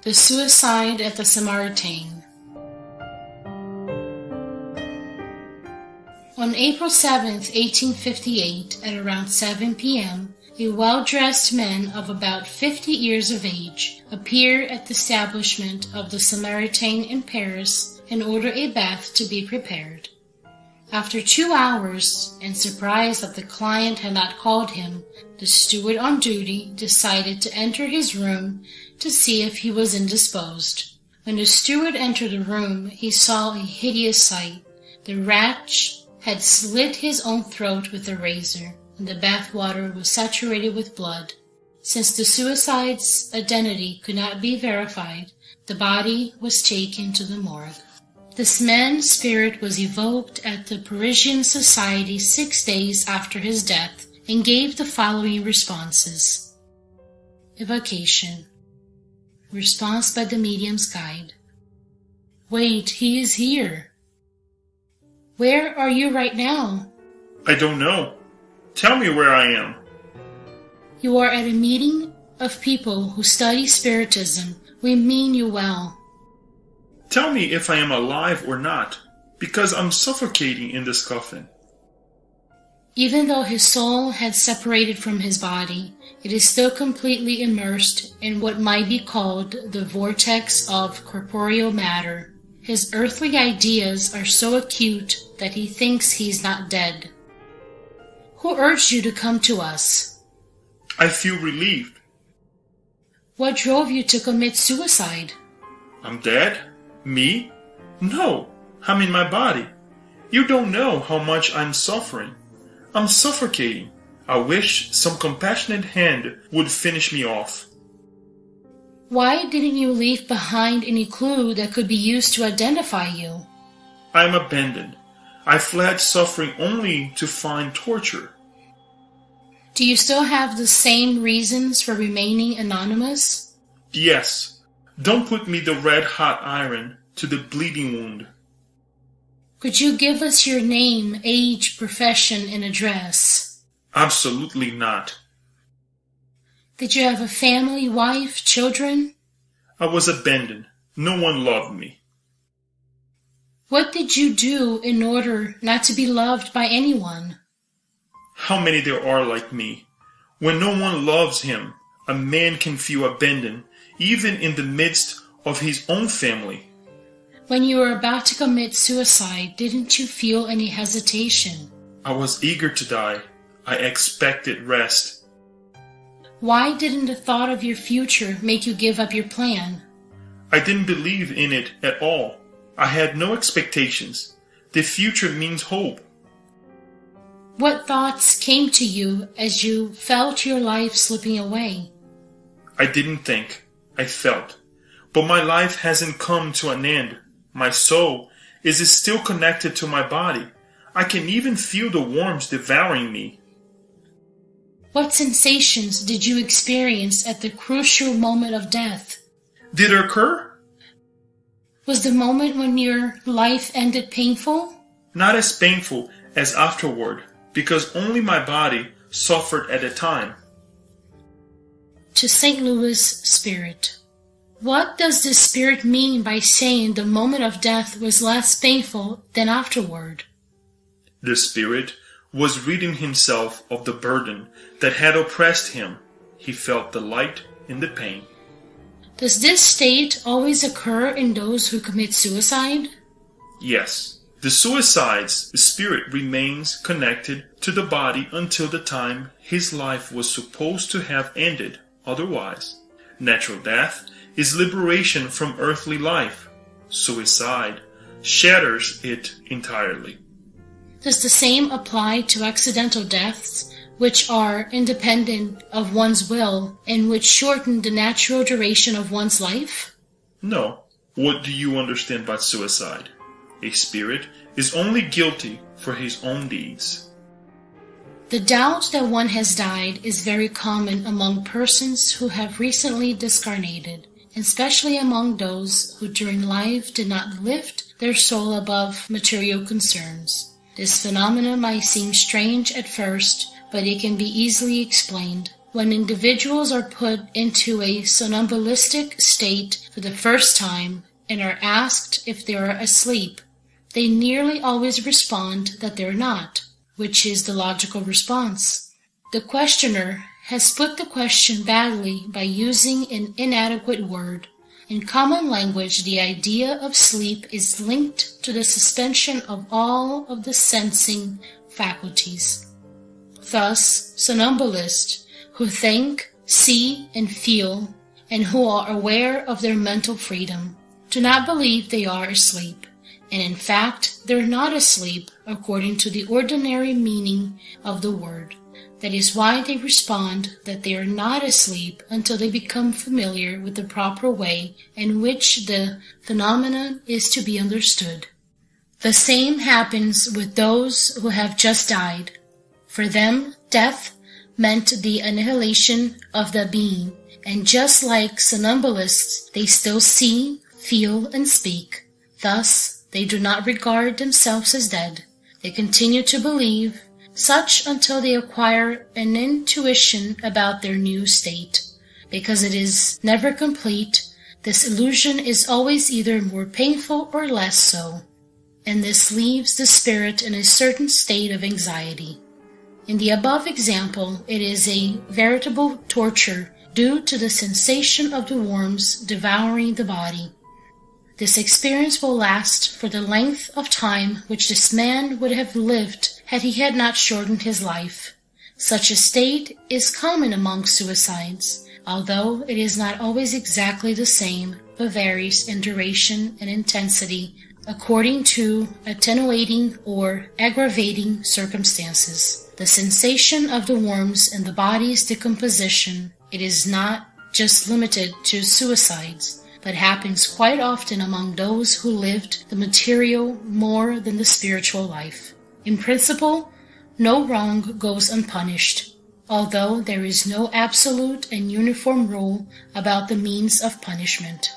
The Suicide at the Samaritane. On April 7, 1858, at around 7 p.m., a well-dressed man of about 50 years of age appeared at the establishment of the Samaritane in Paris and ordered a bath to be prepared. After 2 hours, and surprised that the client had not called him, the steward on duty decided to enter his room to see if he was indisposed. When the steward entered the room, he saw a hideous sight. The wretch had slit his own throat with a razor, and the bath water was saturated with blood. Since the suicide's identity could not be verified, the body was taken to the morgue. This man's spirit was evoked at the Parisian Society 6 days after his death and gave the following responses. Evocation. Response by the medium's guide. Wait, he is here. Where are you right now? I don't know. Tell me where I am. You are at a meeting of people who study Spiritism. We mean you well. Tell me if I am alive or not, because I'm suffocating in this coffin. Even though his soul had separated from his body, it is still completely immersed in what might be called the vortex of corporeal matter. His earthly ideas are so acute that he thinks he's not dead. Who urged you to come to us? I feel relieved. What drove you to commit suicide? I'm dead? Me? No, I'm in my body. You don't know how much I'm suffering. I'm suffocating. I wish some compassionate hand would finish me off. Why didn't you leave behind any clue that could be used to identify you? I am abandoned. I fled suffering only to find torture. Do you still have the same reasons for remaining anonymous? Yes. Don't put me the red-hot iron to the bleeding wound. Could you give us your name, age, profession, and address? Absolutely not. Did you have a family, wife, children? I was abandoned. No one loved me. What did you do in order not to be loved by anyone? How many there are like me? When no one loves him, a man can feel abandoned, even in the midst of his own family. When you were about to commit suicide, didn't you feel any hesitation? I was eager to die. I expected rest. Why didn't the thought of your future make you give up your plan? I didn't believe in it at all. I had no expectations. The future means hope. What thoughts came to you as you felt your life slipping away? I didn't think. I felt. But my life hasn't come to an end. My soul is still connected to my body. I can even feel the worms devouring me. What sensations did you experience at the crucial moment of death? Did it occur? Was the moment when your life ended painful? Not as painful as afterward, because only my body suffered at the time. To St. Louis Spirit. What does the Spirit mean by saying the moment of death was less painful than afterward? The Spirit was ridding himself of the burden that had oppressed him. He felt the light in the pain. Does this state always occur in those who commit suicide? Yes. The suicide's spirit remains connected to the body until the time his life was supposed to have ended otherwise. Natural death is liberation from earthly life. Suicide shatters it entirely. Does the same apply to accidental deaths, which are independent of one's will and which shorten the natural duration of one's life? No. What do you understand by suicide? A spirit is only guilty for his own deeds. The doubt that one has died is very common among persons who have recently discarnated, especially among those who during life did not lift their soul above material concerns. This phenomenon might seem strange at first, but it can be easily explained. When individuals are put into a somnambulistic state for the first time and are asked if they are asleep, they nearly always respond that they're not, which is the logical response. The questioner has put the question badly by using an inadequate word. In common language, the idea of sleep is linked to the suspension of all of the sensing faculties. Thus, somnambulists who think, see, and feel, and who are aware of their mental freedom, do not believe they are asleep, and in fact, they're not asleep according to the ordinary meaning of the word. That is why they respond that they are not asleep until they become familiar with the proper way in which the phenomenon is to be understood. The same happens with those who have just died. For them, death meant the annihilation of the being, and just like somnambulists, they still see, feel, and speak. Thus, they do not regard themselves as dead. They continue to believe, such until they acquire an intuition about their new state. Because it is never complete, this illusion is always either more painful or less so, and this leaves the spirit in a certain state of anxiety. In the above example, it is a veritable torture due to the sensation of the worms devouring the body. This experience will last for the length of time which this man would have lived had he had not shortened his life. Such a state is common among suicides, although it is not always exactly the same, but varies in duration and intensity according to attenuating or aggravating circumstances. The sensation of the worms in the body's decomposition, it is not just limited to suicides, but happens quite often among those who lived the material more than the spiritual life. In principle, no wrong goes unpunished, although there is no absolute and uniform rule about the means of punishment.